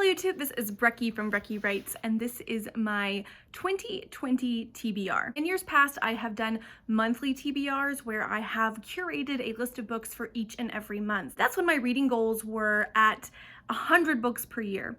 Hello YouTube, this is Brekkie from BrekkeWrites, and this is my 2020 TBR. In years past, I have done monthly TBRs where I have curated a list of books for each and every month. That's when my reading goals were at 100 books per year.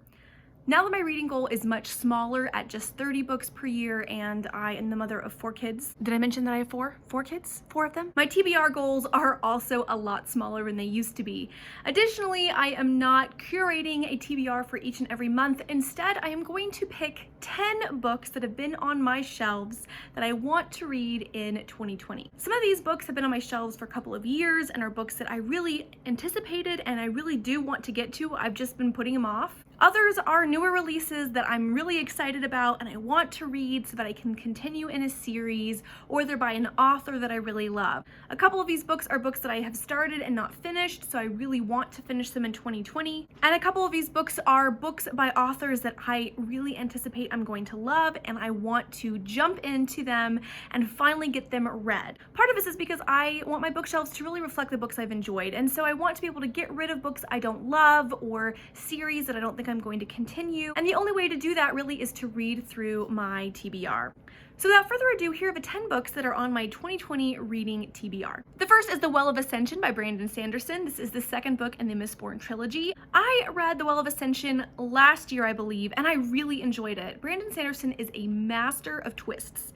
Now that my reading goal is much smaller at just 30 books per year, and I am the mother of 4 kids. Did I mention that I have 4 kids? 4 of them? My TBR goals are also a lot smaller than they used to be. Additionally, I am not curating a TBR for each and every month. Instead, I am going to pick 10 books that have been on my shelves that I want to read in 2020. Some of these books have been on my shelves for a couple of years and are books that I really anticipated and I really do want to get to. I've just been putting them off. Others are newer releases that I'm really excited about and I want to read so that I can continue in a series, or they're by an author that I really love. A couple of these books are books that I have started and not finished, so I really want to finish them in 2020. And a couple of these books are books by authors that I really anticipate I'm going to love and I want to jump into them and finally get them read. Part of this is because I want my bookshelves to really reflect the books I've enjoyed, and so I want to be able to get rid of books I don't love or series that I don't think I'm going to continue, and the only way to do that really is to read through my TBR. So without further ado, here are the 10 books that are on my 2020 reading TBR. The first is The Well of Ascension by Brandon Sanderson. This is the second book in the Mistborn trilogy. I read The Well of Ascension last year, I believe, and I really enjoyed it. Brandon Sanderson is a master of twists.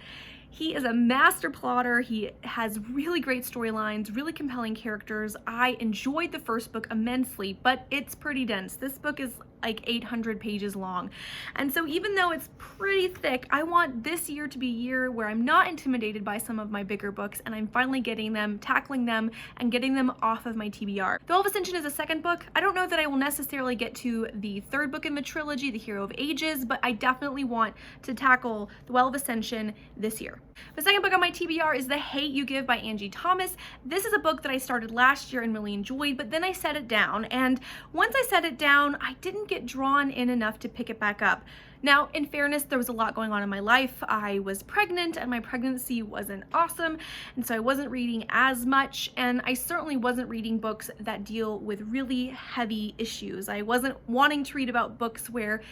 He is a master plotter. He has really great storylines, really compelling characters. I enjoyed the first book immensely, but it's pretty dense. This book is like 800 pages long. And so even though it's pretty thick, I want this year to be a year where I'm not intimidated by some of my bigger books and I'm finally getting them, tackling them, and getting them off of my TBR. The Well of Ascension is a second book. I don't know that I will necessarily get to the third book in the trilogy, The Hero of Ages, but I definitely want to tackle The Well of Ascension this year. The second book on my TBR is The Hate You Give by Angie Thomas. This is a book that I started last year and really enjoyed, but then I set it down. And once I set it down, I didn't get drawn in enough to pick it back up. Now, in fairness, there was a lot going on in my life. I was pregnant and my pregnancy wasn't awesome, and so I wasn't reading as much, and I certainly wasn't reading books that deal with really heavy issues. I wasn't wanting to read about books where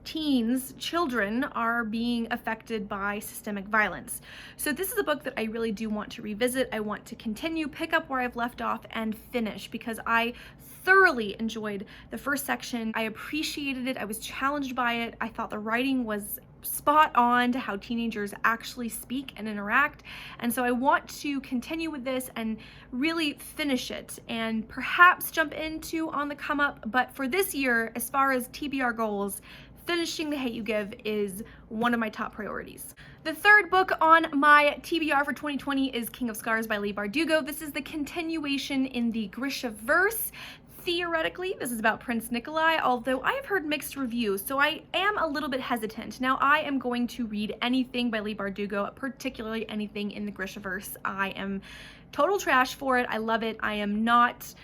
children are being affected by systemic violence. So this is a book that I really do want to revisit. I want to continue, pick up where I've left off, and finish, because I thoroughly enjoyed the first section. I appreciated it. I was challenged by it. I thought the writing was spot on to how teenagers actually speak and interact, and so I want to continue with this and really finish it and perhaps jump into On the Come Up. But for this year, as far as TBR goals, finishing The Hate You Give is one of my top priorities. The third book on my TBR for 2020 is King of Scars by Leigh Bardugo. This is the continuation in the Grisha-verse. Theoretically, this is about Prince Nikolai, although I have heard mixed reviews, so I am a little bit hesitant. Now, I am going to read anything by Leigh Bardugo, particularly anything in the Grisha-verse. I am total trash for it. I love it. I am not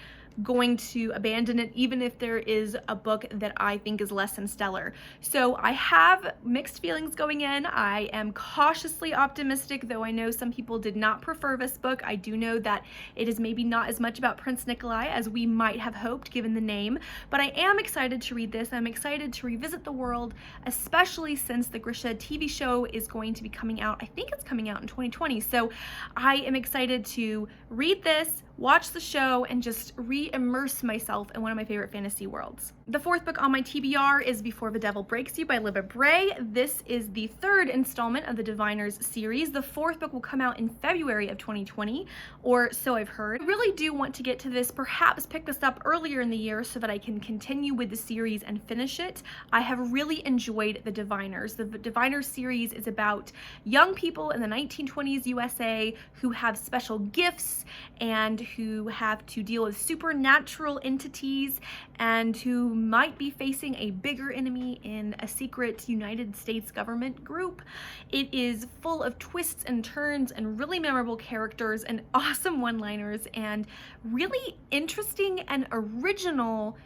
going to abandon it, even if there is a book that I think is less than stellar. So I have mixed feelings going in. I am cautiously optimistic, though I know some people did not prefer this book. I do know that it is maybe not as much about Prince Nikolai as we might have hoped given the name, but I am excited to read this. I'm excited to revisit the world, especially since the Grisha TV show is going to be coming out. I think it's coming out in 2020. So I am excited to read this, watch the show, and just re-immerse myself in one of my favorite fantasy worlds. The fourth book on my TBR is Before the Devil Breaks You by Libba Bray. This is the third installment of the Diviners series. The fourth book will come out in February of 2020, or so I've heard. I really do want to get to this, perhaps pick this up earlier in the year so that I can continue with the series and finish it. I have really enjoyed the Diviners. The Diviners series is about young people in the 1920s USA who have special gifts and who have to deal with supernatural entities and who might be facing a bigger enemy in a secret United States government group. It is full of twists and turns and really memorable characters and awesome one-liners and really interesting and original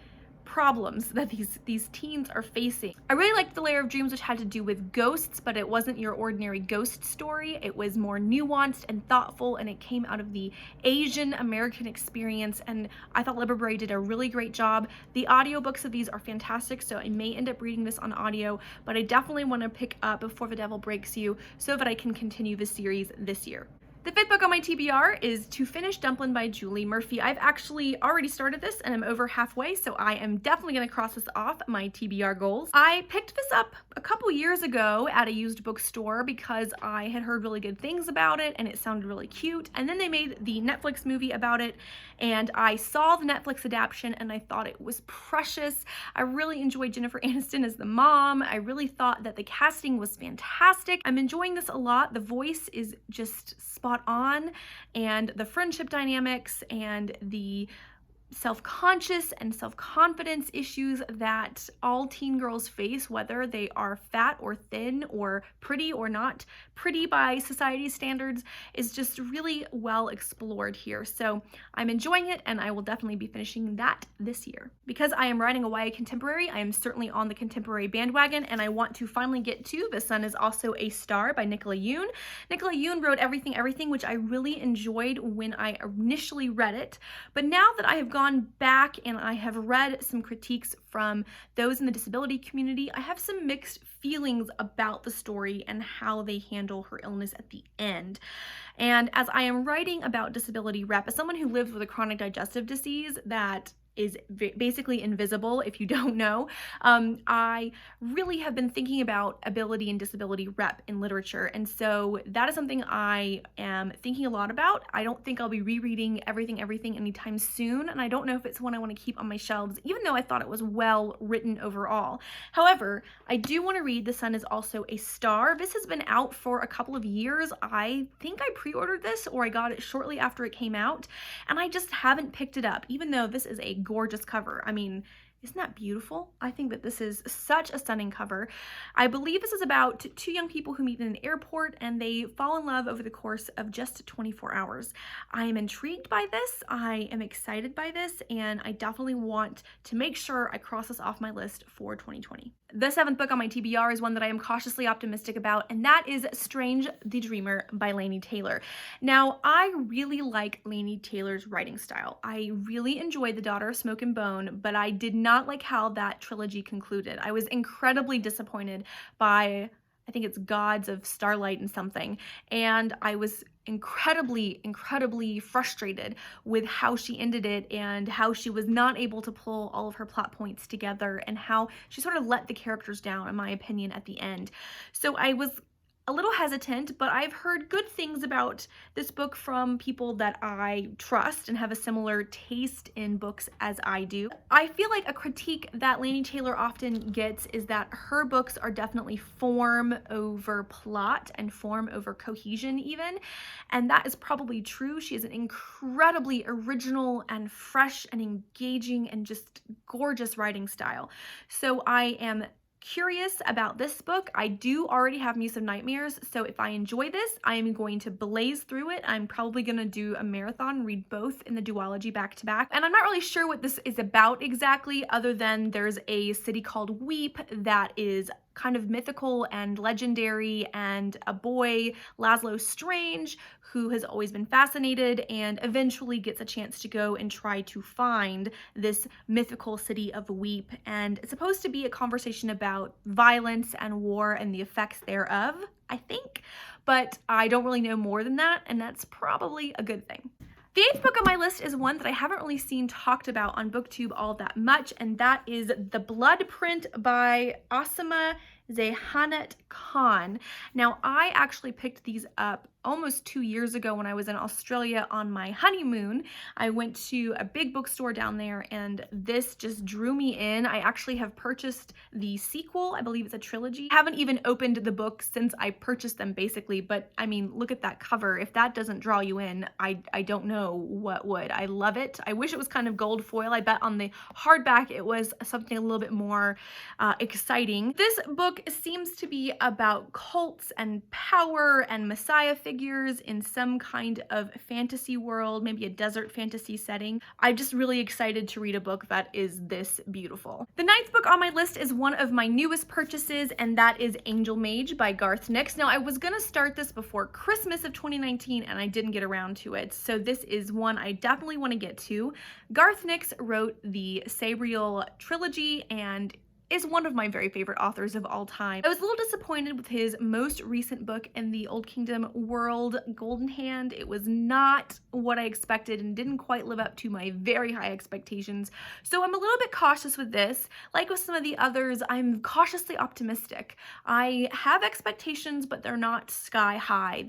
problems that these teens are facing. I really liked The Layer of Dreams, which had to do with ghosts, but it wasn't your ordinary ghost story. It was more nuanced and thoughtful, and it came out of the Asian American experience, and I thought Library did a really great job. The audiobooks of these are fantastic, so I may end up reading this on audio, but I definitely want to pick up Before the Devil Breaks You so that I can continue the series this year. The fifth book on my TBR is To Finish Dumplin by Julie Murphy. I've actually already started this and I'm over halfway, so I am definitely going to cross this off my TBR goals. I picked this up a couple years ago at a used bookstore because I had heard really good things about it and it sounded really cute. And then they made the Netflix movie about it, and I saw the Netflix adaptation and I thought it was precious. I really enjoyed Jennifer Aniston as the mom. I really thought that the casting was fantastic. I'm enjoying this a lot. The voice is just spot on, and the friendship dynamics and the self-conscious and self-confidence issues that all teen girls face, whether they are fat or thin or pretty or not pretty by society's standards, is just really well explored here. So I'm enjoying it, and I will definitely be finishing that this year. Because I am writing a YA contemporary, I am certainly on the contemporary bandwagon, and I want to finally get to The Sun Is Also a Star by Nicola Yoon. Nicola Yoon wrote Everything Everything, which I really enjoyed when I initially read it, but now that I have gone back and I have read some critiques from those in the disability community, I have some mixed feelings about the story and how they handle her illness at the end. And as I am writing about disability rep, as someone who lives with a chronic digestive disease that is basically invisible if you don't know, I really have been thinking about ability and disability rep in literature, and so that is something I am thinking a lot about. I don't think I'll be rereading Everything Everything anytime soon, and I don't know if it's one I want to keep on my shelves, even though I thought it was well written overall. However, I do want to read The Sun Is Also a Star. This has been out for a couple of years. I think I pre-ordered this, or I got it shortly after it came out, and I just haven't picked it up, even though this is a gorgeous cover. I mean, isn't that beautiful? I think that this is such a stunning cover. I believe this is about two young people who meet in an airport and they fall in love over the course of just 24 hours. I am intrigued by this. I am excited by this, and I definitely want to make sure I cross this off my list for 2020. The seventh book on my TBR is one that I am cautiously optimistic about, and that is Strange the Dreamer by Laini Taylor. Now, I really like Laini Taylor's writing style. I really enjoyed The Daughter of Smoke and Bone, but I did not like how that trilogy concluded. I was incredibly disappointed by, I think it's Gods of Starlight and something, and I was incredibly frustrated with how she ended it and how she was not able to pull all of her plot points together and how she sort of let the characters down, in my opinion, at the end. So I was a little hesitant, but I've heard good things about this book from people that I trust and have a similar taste in books as I do. I feel like a critique that Laini Taylor often gets is that her books are definitely form over plot and form over cohesion even, and that is probably true. She has an incredibly original and fresh and engaging and just gorgeous writing style. So I am curious about this book. I do already have Muse of Nightmares, so if I enjoy this, I am going to blaze through it. I'm probably going to do a marathon, read both in the duology back to back. And I'm not really sure what this is about exactly, other than there's a city called Weep that is kind of mythical and legendary, and a boy, Laszlo Strange, who has always been fascinated and eventually gets a chance to go and try to find this mythical city of Weep. And it's supposed to be a conversation about violence and war and the effects thereof, I think, but I don't really know more than that, and that's probably a good thing. The eighth book on my list is one that I haven't really seen talked about on BookTube all that much, and that is The Blood Print by Asma Zehanat Khan. Now, I actually picked these up almost 2 years ago when I was in Australia on my honeymoon. I went to a big bookstore down there and this just drew me in. I actually have purchased the sequel. I believe it's a trilogy. I haven't even opened the book since I purchased them basically, but I mean, look at that cover. If that doesn't draw you in, I don't know what would. I love it. I wish it was kind of gold foil. I bet on the hardback it was something a little bit more exciting. This book book seems to be about cults and power and messiah figures in some kind of fantasy world, maybe a desert fantasy setting. I'm just really excited to read a book that is this beautiful. The ninth book on my list is one of my newest purchases, and that is Angel Mage by Garth Nix. Now, I was gonna start this before Christmas of 2019 and I didn't get around to it, so this is one I definitely want to get to. Garth Nix wrote the Sabriel trilogy and is one of my very favorite authors of all time. I was a little disappointed with his most recent book in the Old Kingdom world, Golden Hand. It was not what I expected and didn't quite live up to my very high expectations. So I'm a little bit cautious with this. Like with some of the others, I'm cautiously optimistic. I have expectations, but they're not sky high.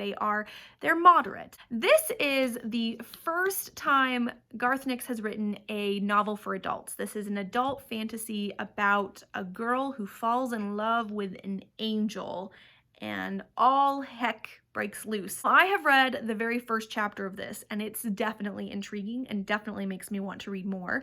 They're moderate. This is the first time Garth Nix has written a novel for adults. This is an adult fantasy about a girl who falls in love with an angel and all heck breaks loose. I have read the very first chapter of this and it's definitely intriguing and definitely makes me want to read more,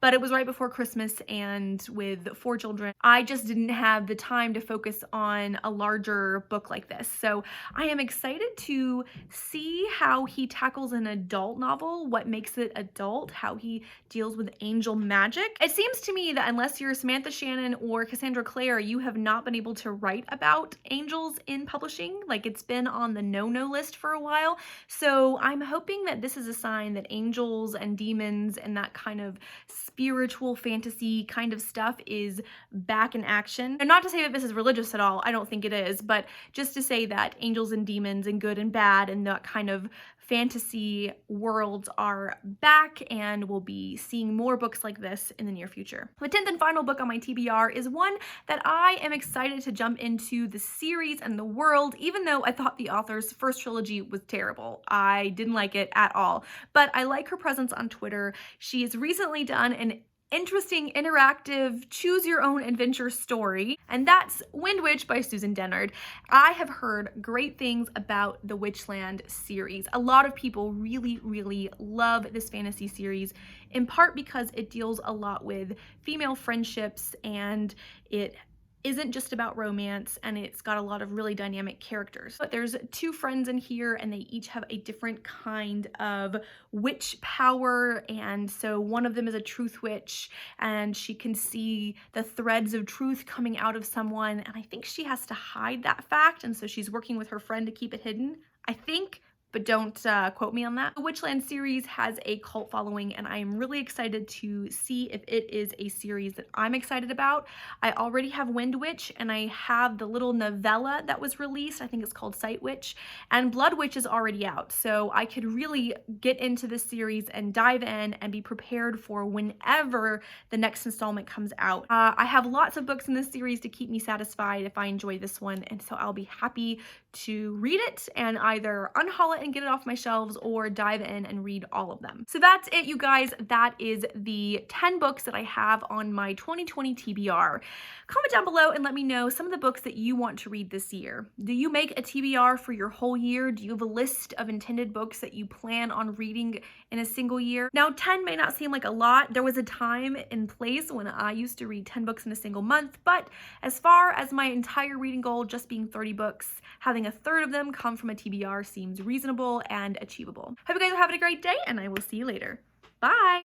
but it was right before Christmas and with 4 children, I just didn't have the time to focus on a larger book like this. So I am excited to see how he tackles an adult novel, what makes it adult, how he deals with angel magic. It seems to me that unless you're Samantha Shannon or Cassandra Clare, you have not been able to write about angels in publishing. Like, it's been on the no-no list for a while. So I'm hoping that this is a sign that angels and demons and that kind of spiritual fantasy kind of stuff is back in action. And not to say that this is religious at all, I don't think it is, but just to say that angels and demons and good and bad and that kind of fantasy worlds are back, and we'll be seeing more books like this in the near future. The 10th and final book on my TBR is one that I am excited to jump into the series and the world, even though I thought the author's first trilogy was terrible. I didn't like it at all, but I like her presence on Twitter. She has recently done an interesting, interactive, choose your own adventure story, and that's Wind Witch by Susan Dennard. I have heard great things about the Witchland series. A lot of people really, really love this fantasy series, in part because it deals a lot with female friendships and it isn't just about romance, and it's got a lot of really dynamic characters. But there's 2 friends in here and they each have a different kind of witch power, and so one of them is a truth witch and she can see the threads of truth coming out of someone, and I think she has to hide that fact, and so she's working with her friend to keep it hidden, I think, but don't quote me on that. The Witchland series has a cult following, and I am really excited to see if it is a series that I'm excited about. I already have Wind Witch, and I have the little novella that was released. I think it's called Sight Witch, and Blood Witch is already out. So I could really get into this series and dive in and be prepared for whenever the next installment comes out. I have lots of books in this series to keep me satisfied if I enjoy this one, and so I'll be happy to read it and either unhaul it and get it off my shelves or dive in and read all of them. So that's it, you guys. That is the 10 books that I have on my 2020 TBR. Comment down below and let me know some of the books that you want to read this year. Do you make a TBR for your whole year? Do you have a list of intended books that you plan on reading in a single year? Now, 10 may not seem like a lot. There was a time and place when I used to read 10 books in a single month, but as far as my entire reading goal just being 30 books, having a third of them come from a TBR seems reasonable and achievable. Hope you guys are having a great day, and I will see you later. Bye!